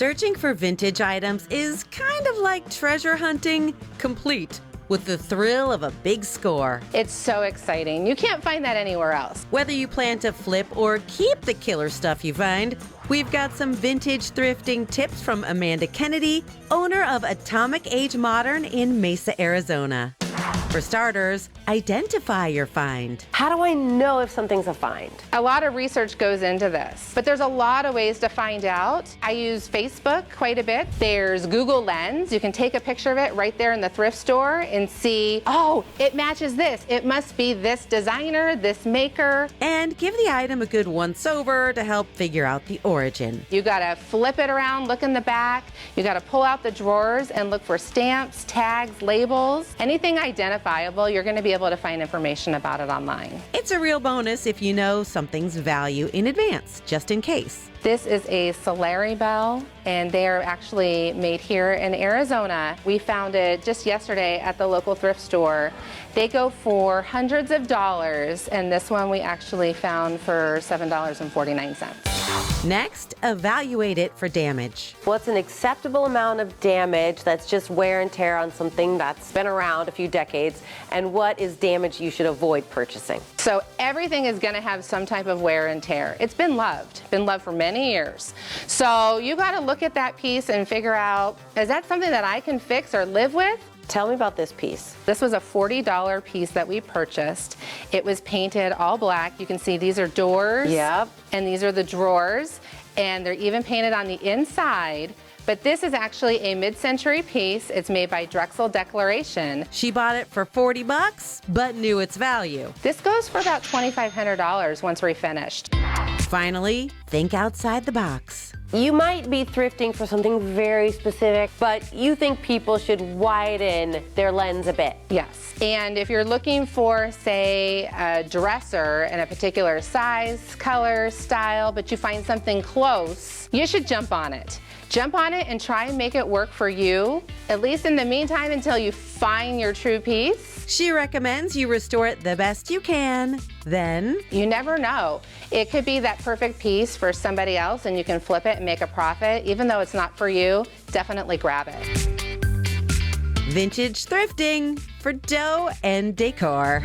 Searching for vintage items is kind of like treasure hunting, complete with the thrill of a big score. It's so exciting. You can't find that anywhere else. Whether you plan to flip or keep the killer stuff you find, we've got some vintage thrifting tips from Amanda Kennedy, owner of Atomic Age Modern in Mesa, Arizona. For starters, identify your find. How do I know if something's a find? A lot of research goes into this, but there's a lot of ways to find out. I use Facebook quite a bit. There's Google Lens. You can take a picture of it right there in the thrift store and see, oh, it matches this. It must be this designer, this maker. And give the item a good once-over to help figure out the origin. You gotta flip it around, look in the back. You gotta pull out the drawers and look for stamps, tags, labels. Anything identifiable, you're gonna be able to find information about it online. It's a real bonus if you know something's value in advance, just in case. This is a Solari bell, and they are actually made here in Arizona. We found it just yesterday at the local thrift store. They go for hundreds of dollars, and this one we actually found for $7.49. Next, evaluate it for damage. What's an acceptable amount of damage that's just wear and tear on something that's been around a few decades, and what is damage you should avoid purchasing? So everything is gonna have some type of wear and tear. It's been loved for many years. So you gotta look at that piece and figure out, is that something that I can fix or live with? Tell me about this piece. This was a $40 piece that we purchased. It was painted all black. You can see these are doors. Yep. And these are the drawers. And they're even painted on the inside. But this is actually a mid-century piece. It's made by Drexel Declaration. She bought it for $40, but knew its value. This goes for about $2,500 once refinished. Finally, think outside the box. You might be thrifting for something very specific, but you think people should widen their lens a bit. Yes, and if you're looking for, say, a dresser in a particular size, color, style, but you find something close, you should jump on it. Jump on it and try and make it work for you, at least in the meantime until you find your true piece. She recommends you restore it the best you can. Then, you never know. It could be that perfect piece for somebody else and you can flip it and make a profit. Even though it's not for you, definitely grab it. vintage thrifting for dough and decor.